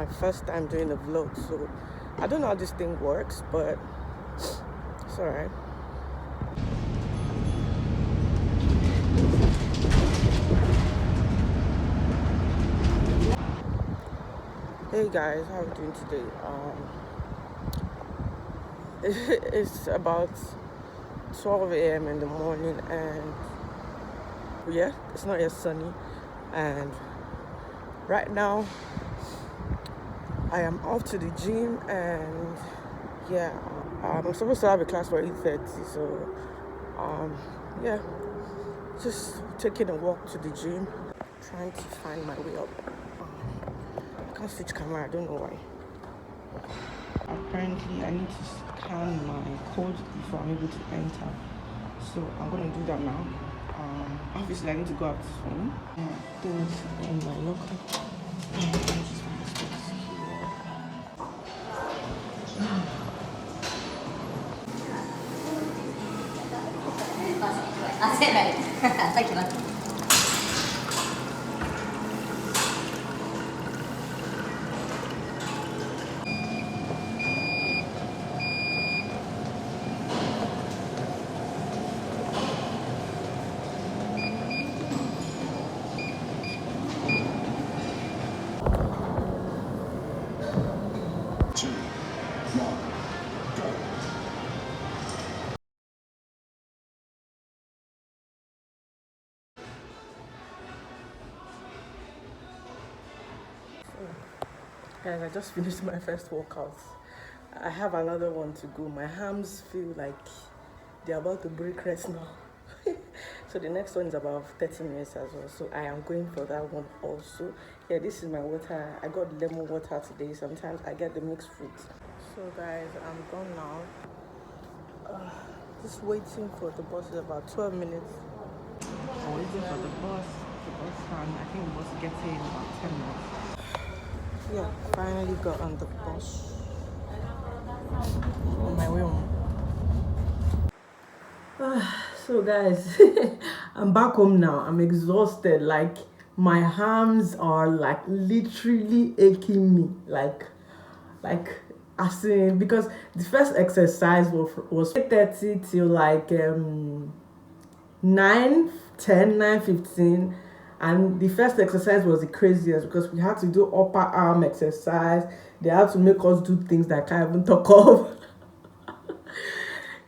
My first time doing a vlog, so I don't know how this thing works, but it's alright. Hey guys, how are you doing today? It's about 12 a.m. in the morning, and yeah, it's not yet sunny. And right now, I am off to the gym, and yeah, I'm supposed to have a class for 8:30. So, yeah, just taking a walk to the gym, trying to find my way up. I can't switch camera. I don't know why. Apparently, I need to scan my code before I'm able to enter. So I'm gonna do that now. Obviously, I need to go out this phone. Things in my locker. Let me just find the space here. Guys, I just finished my first workout. I have another one to go. My arms feel like they're about to break rest now. So the next one is about 30 minutes as well. So I am going for that one also. Yeah, this is my water. I got lemon water today. Sometimes I get the mixed fruit. So guys, I'm done now. Just waiting for the bus. It's about 12 minutes. I'm waiting for the bus. The bus time. I think the bus gets here in about 10 minutes. Yeah, finally got on the bus. On my way home. So guys, I'm back home now. I'm exhausted. Like my arms are like literally aching me. Like as in, because the first exercise was 8:30 till like 9:10, 9:15. And the first exercise was the craziest because we had to do upper arm exercise. They had to make us do things that I can't even talk of.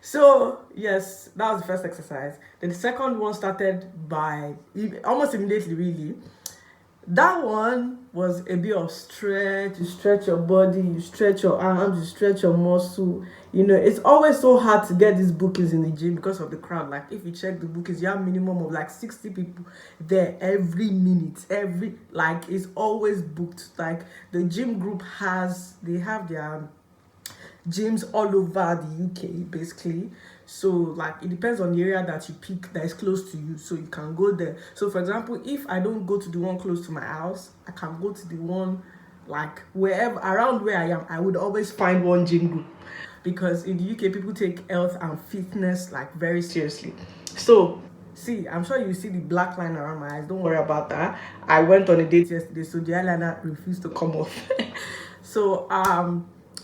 So yes, that was the first exercise. Then the second one started by almost immediately, really. That one was a bit of stretch. You stretch your body, you stretch your arms, you stretch your muscle. You know, it's always so hard to get these bookings in the gym because of the crowd. Like if you check the bookings, you have minimum of like 60 people there every minute. Like it's always booked. Like the gym group they have their gyms all over the UK basically. So like it depends on the area that you pick that is close to you, so you can go there. So for example, if I don't go to the one close to my house, I can go to the one like wherever around where I am. I would always find one gym group because in the UK people take health and fitness like very seriously. So see, I'm sure you see the black line around my eyes. Don't worry about that. I went on a date yesterday, so the eyeliner refused to come off. So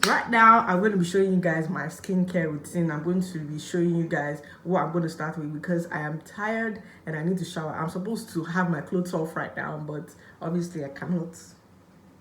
right now I'm going to be showing you guys my skincare routine. I'm going to be showing you guys what I'm going to start with because I am tired and I need to shower. I'm supposed to have my clothes off right now, but obviously I cannot.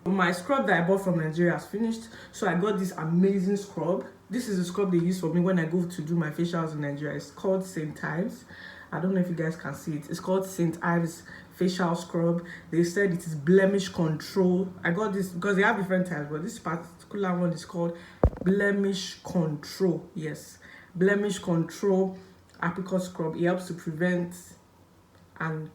My scrub that I bought from Nigeria has finished, so I got this amazing scrub. This is a scrub they use for me when I go to do my facials in Nigeria. It's called St. Ives. I don't know if you guys can see it. It's called St. Ives facial scrub. They said it is blemish control. I got this because they have different types, but this particular one is called blemish control. Yes, blemish control apricot scrub. It helps to prevent and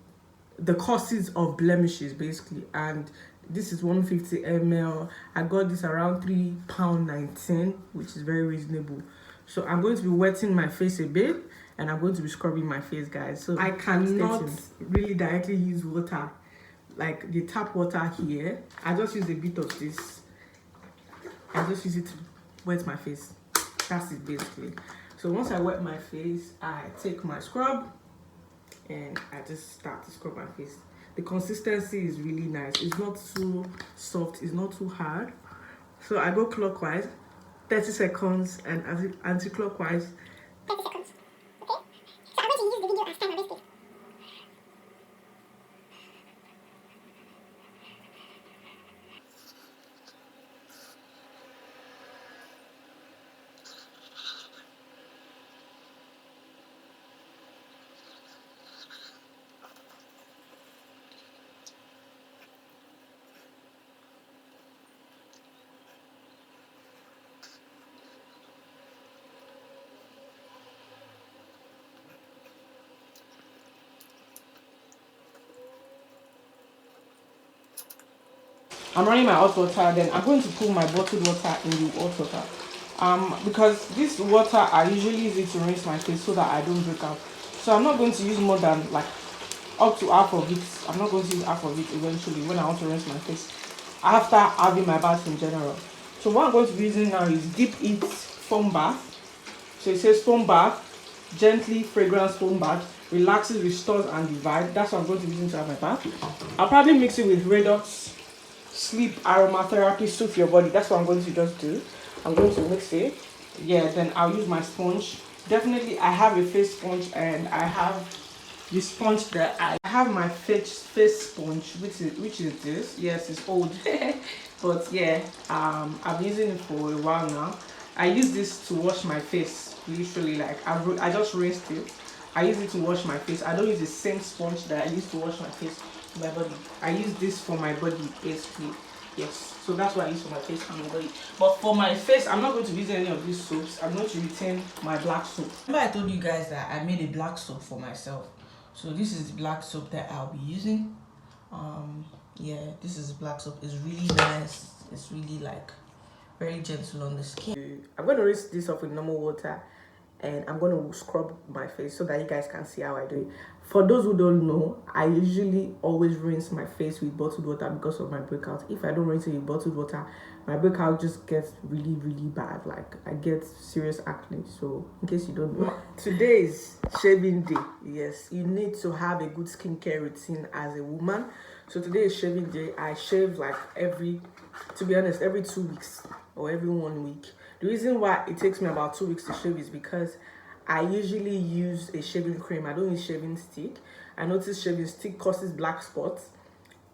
the causes of blemishes basically. And this is 150 ml. I got this around £3.19, which is very reasonable. So I'm going to be wetting my face a bit and I'm going to be scrubbing my face, guys. So I cannot really directly use water like the tap water here. I just use a bit of this. I just use it to wet my face. That's it basically. So once I wet my face, I take my scrub and I just start to scrub my face. the consistency is really nice. It's not too soft, it's not too hard. So I go clockwise, 30 seconds, and anti-clockwise, 30 seconds. Okay? So I'm going to use the video as time wasted. I'm running my hot water, then I'm going to put my bottled water in the hot water. Because this water, I usually use it to rinse my face so that I don't break out. So I'm not going to use more than like up to half of it. I'm not going to use half of it eventually when I want to rinse my face after having my bath in general. So what I'm going to be using now is Deep It Foam Bath. So it says foam bath, gently fragrance foam bath, relaxes, restores, and divides. That's what I'm going to be using to have my bath. I'll probably mix it with Redox Sleep Aromatherapy Soothe Your Body. That's what I'm going to just do. I'm going to mix it. Yeah, then I'll use my sponge. Definitely, I have a face sponge, and I have the sponge that I have my face sponge, which is this. Yes, it's old, but yeah, I've been using it for a while now. I use this to wash my face. Literally, like I just rinsed it. I use it to wash my face. I don't use the same sponge that I used to wash my face, my body. I use this for my body basically. Yes, so that's what I use for my face and my body. But for my face, I'm not going to use any of these soaps. I'm going to retain my black soap. Remember I told you guys that I made a black soap for myself. So this is the black soap that I'll be using. Yeah, this is black soap. It's really nice. It's really like very gentle on the skin. I'm going to rinse this off with normal water, and I'm going to scrub my face so that you guys can see how I do it. For those who don't know, I usually always rinse my face with bottled water because of my breakout. If I don't rinse it with bottled water, my breakout just gets really, really bad. Like, I get serious acne. So, in case you don't know, today is shaving day. Yes, you need to have a good skincare routine as a woman. So today is shaving day. I shave like to be honest, every 2 weeks or every 1 week. The reason why it takes me about 2 weeks to shave is because I usually use a shaving cream. I don't use shaving stick. I notice shaving stick causes black spots.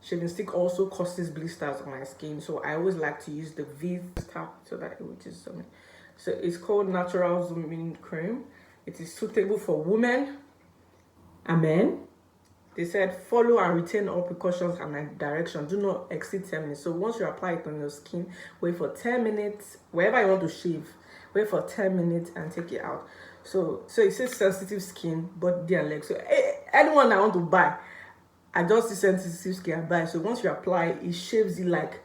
Shaving stick also causes blisters on my skin. So I always like to use the Vista so that it will just something. So it's called Natural Zooming Cream. It is suitable for women and men. They said follow and retain all precautions and direction. Do not exceed 10 minutes. So once you apply it on your skin, wait for 10 minutes. Wherever you want to shave, wait for 10 minutes and take it out. So it says sensitive skin, body and legs. So anyone I want to buy, I just see sensitive skin and buy. So once you apply, it shaves it like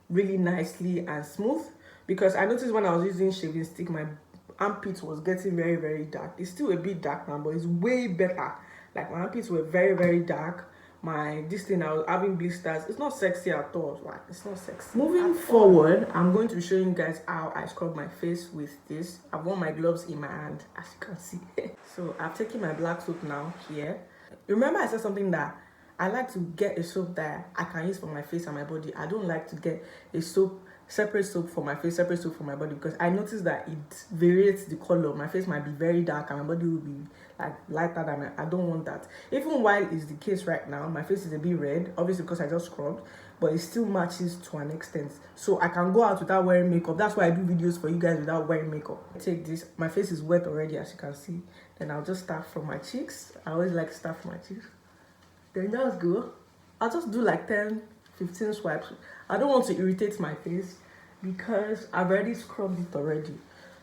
really nicely and smooth. Because I noticed when I was using shaving stick, my armpit was getting very, very dark. It's still a bit dark now, but it's way better. Like my armpits were very, very dark. I was having blisters. It's not sexy at all. Like, it's not sexy. Moving forward, I'm going to be showing you guys how I scrub my face with this. I've worn my gloves in my hand, as you can see. So I've taken my black soap now here. Remember I said something that I like to get a soap that I can use for my face and my body. I don't like to get a separate soap for my face, separate soap for my body, because I noticed that it varies the color. My face might be very dark and my body will be like lighter than I don't want that. Even while it's the case right now, my face is a bit red, obviously because I just scrubbed, but it still matches to an extent. So I can go out without wearing makeup. That's why I do videos for you guys without wearing makeup. Take this. My face is wet already, as you can see. Then I'll just start from my cheeks. I always like to start from my cheeks. Then just go. I'll just do like 10-15 swipes. I don't want to irritate my face because I've already scrubbed it already.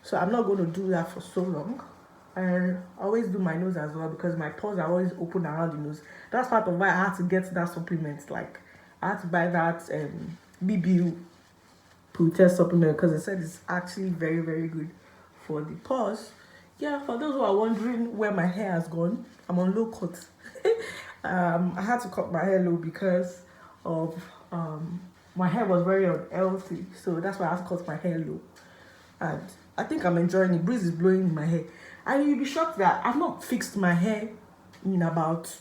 So I'm not going to do that for so long. And I always do my nose as well because my pores are always open around the nose. That's part of why I had to get that supplement. Like, I had to buy that BBU test supplement because it said it's actually very, very good for the pores. Yeah, for those who are wondering where my hair has gone, I'm on low cut. I had to cut my hair low because of my hair was very unhealthy, so that's why I had to cut my hair low. And I think I'm enjoying it. Breeze is blowing in my hair, and you'll be shocked that I've not fixed my hair in about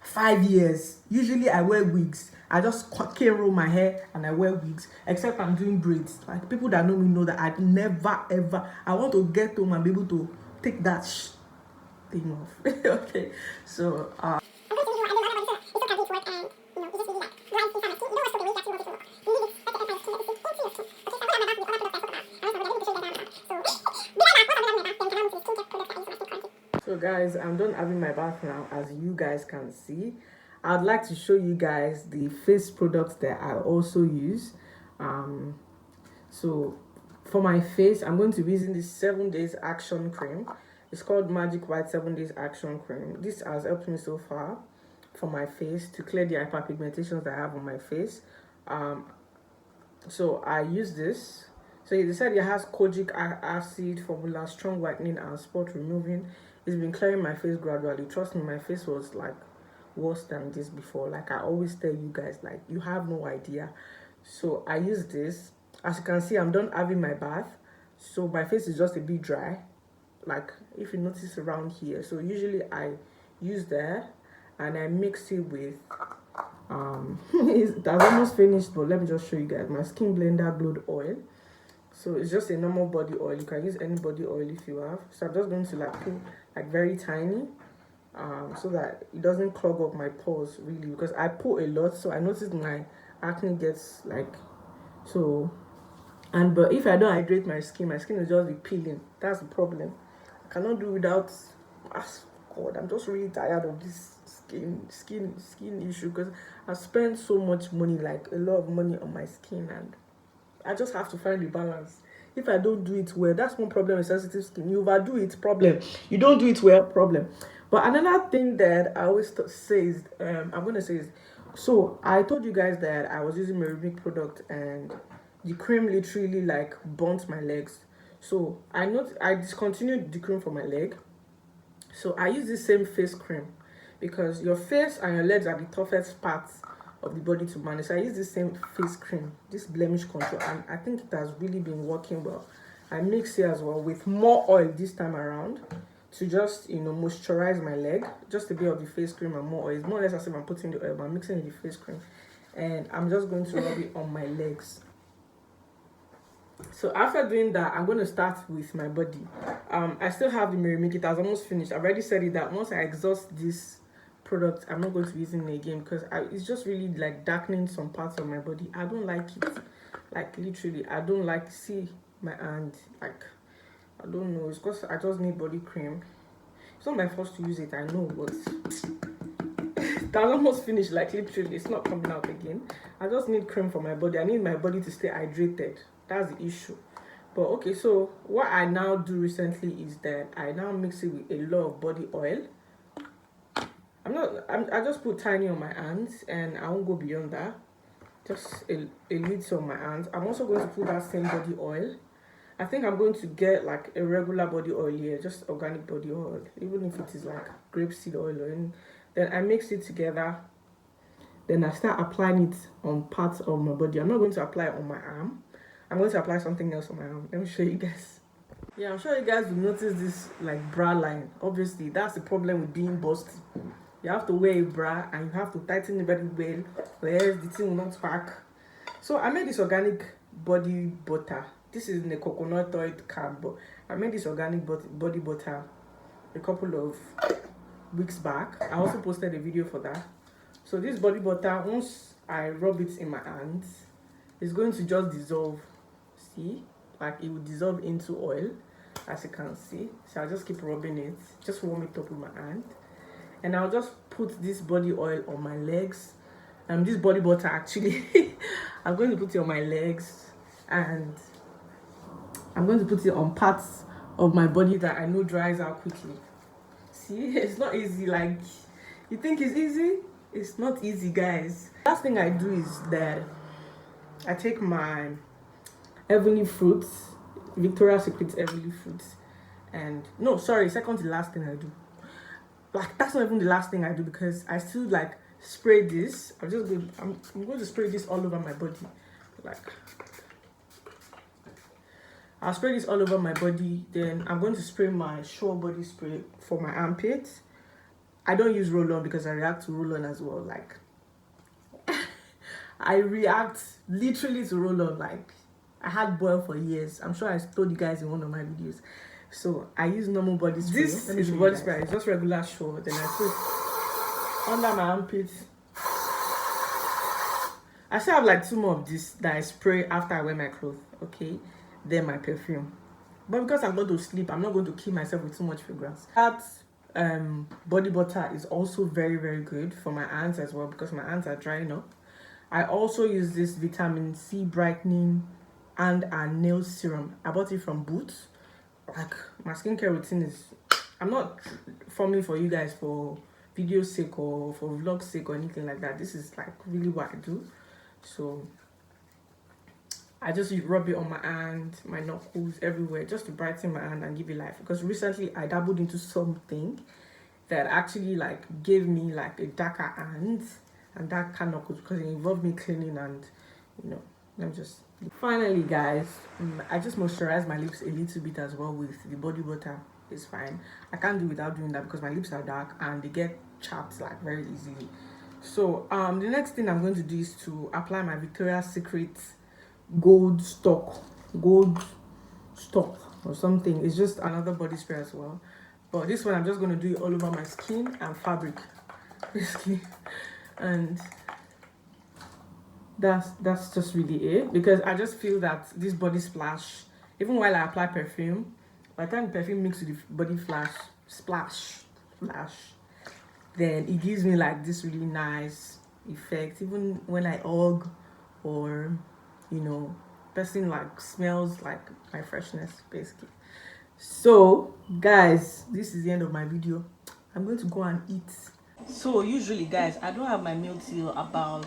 5 years. Usually I wear wigs. I just can roll my hair and I wear wigs, except I'm doing braids. Like, people that know me know that I'd never ever, I want to get home and be able to take that thing off. Okay, so so guys, I'm done having my bath now. As you guys can see, I'd like to show you guys the face products that I also use. So for my face, I'm going to be using this 7 days action cream. It's called Magic White 7 days action cream. This has helped me so far for my face to clear the hyperpigmentations that I have on my face. So I use this. So they said it has kojic acid formula, strong whitening and spot removing. It's been clearing my face gradually. Trust me, my face was like worse than this before. Like, I always tell you guys, like, you have no idea. So I use this. As you can see, I'm done having my bath, so my face is just a bit dry, like if you notice around here. So usually I use that and I mix it with that's almost finished, but let me just show you guys my skin blender glowed oil. So it's just a normal body oil. You can use any body oil if you have. So I'm just going to like put like very tiny, so that it doesn't clog up my pores really, because I put a lot. So I noticed my acne gets like so. And but if I don't hydrate my skin will just be peeling. That's the problem. I cannot do without. God, I'm just really tired of this skin issue, because I spend so much money, like a lot of money on my skin, and I just have to find the balance. If I don't do it well, that's one problem with sensitive skin. You overdo it, problem. You don't do it well, problem. But another thing that I always say is, I'm gonna say is, so I told you guys that I was using Merimic product and the cream literally like burnt my legs. So I discontinued the cream for my leg. So I use the same face cream, because your face and your legs are the toughest parts of the body to manage. So I use the same face cream, this blemish control, and I think it has really been working well. I mix it as well with more oil this time around to just, you know, moisturize my leg. Just a bit of the face cream and more oil. It's more or less as if I'm putting the oil, but I'm mixing the face cream, and I'm just going to rub it on my legs. So after doing that, I'm going to start with my body. I still have the Merimic. It has almost finished. I've already said it that once I exhaust this product, I'm not going to be using it again, because it's just really like darkening some parts of my body. I don't like it. Like, literally, I don't like, see my hand, like, I don't know. It's because I just need body cream. It's not my fault to use it, I know, but that's almost finished. Like, literally, it's not coming out again. I just need cream for my body. I need my body to stay hydrated. That's the issue. But okay, so what I now do recently is that I now mix it with a lot of body oil. I just put tiny on my hands, and I won't go beyond that. Just a little on my hands. I'm also going to put that same body oil. I think I'm going to get like a regular body oil here, just organic body oil, even if it is like grapeseed oil. And then I mix it together. Then I start applying it on parts of my body. I'm not going to apply it on my arm. I'm going to apply something else on my arm. Let me show you guys. Yeah, I'm sure you guys will notice this like bra line. Obviously, that's the problem with being busty. You have to wear a bra and you have to tighten it very well, whereas the thing will not pack. So I made this organic body butter. This is in a coconut oil can, but I made this organic body butter a couple of weeks back. I also posted a video for that. So this body butter, once I rub it in my hands, it's going to just dissolve. See, like it will dissolve into oil, as you can see. So I'll just keep rubbing it, just warm it up with my hand, and I'll just put this body oil on my legs. This body butter actually, I'm going to put it on my legs, and I'm going to put it on parts of my body that I know dries out quickly. See, it's not easy. Like, you think it's easy? It's not easy, guys. Last thing I do is that I take my Heavenly Fruits, Victoria's Secret Heavenly Fruits, and no, sorry, second to the last thing I do. Like, that's not even the last thing I do, because I still like spray this. I'm going to spray this all over my body. Like, I'll spray this all over my body. Then I'm going to spray my Sure Body Spray for my armpits. I don't use roll-on because I react to roll-on as well. Like, I react literally to roll-on. Like, I had boil for years. I'm sure I told you guys in one of my videos. So I use normal body spray. This is body spray. It's just regular show. Then I put under my armpits. I still have like 2 more of this that I spray after I wear my clothes. Okay, then my perfume. But because I'm going to sleep, I'm not going to kill myself with too much fragrance. That body butter is also very, very good for my hands as well, because my hands are drying up. I also use this vitamin C brightening and a nail serum. I bought it from Boots. Like, my skincare routine is, I'm not filming for you guys for video sake or for vlog sake or anything like that. This is like really what I do. So I just rub it on my hand, my knuckles, everywhere, just to brighten my hand and give it life. Because recently I dabbled into something that actually like gave me like a darker hand and darker knuckles, because it involved me cleaning and, you know, let me just... Finally, guys, I just moisturize my lips a little bit as well with the body butter. It's fine. I can't do without doing that because my lips are dark and they get chapped like very easily. So the next thing I'm going to do is to apply my Victoria's Secret gold stock or something. It's just another body spray as well, but this one I'm just going to do it all over my skin and fabric basically. And that's just really it, because I just feel that this body splash, even while I apply perfume, by the time the perfume mixes with the body splash, then it gives me like this really nice effect. Even when I hug, or, you know, person like smells like my freshness basically. So guys, this is the end of my video. I'm going to go and eat. So usually, guys, I don't have my meal till about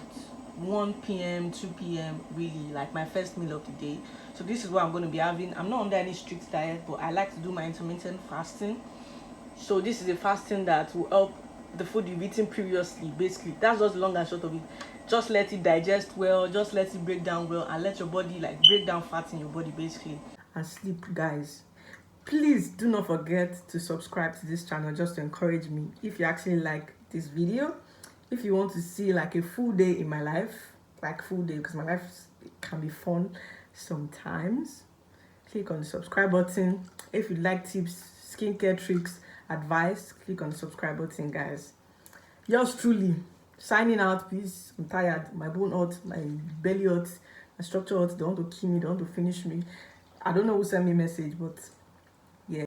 1 p.m 2 p.m really, like my first meal of the day. So this is what I'm going to be having. I'm not under any strict diet, but I like to do my intermittent fasting. So this is a fasting that will help the food you've eaten previously. Basically, that's just long and short of it. Just let it digest well, just let it break down well, and let your body like break down fat in your body basically, and sleep. Guys, please do not forget to subscribe to this channel, just to encourage me. If you actually like this video, if you want to see like a full day in my life, like full day, because my life can be fun sometimes, click on the subscribe button. If you like tips, skincare tricks, advice, click on the subscribe button, guys. Yours truly signing out. Please, I'm tired. My bone hurt, my belly hurt, my structure hurt. They want to kill me, they want to finish me. I don't know who sent me a message, but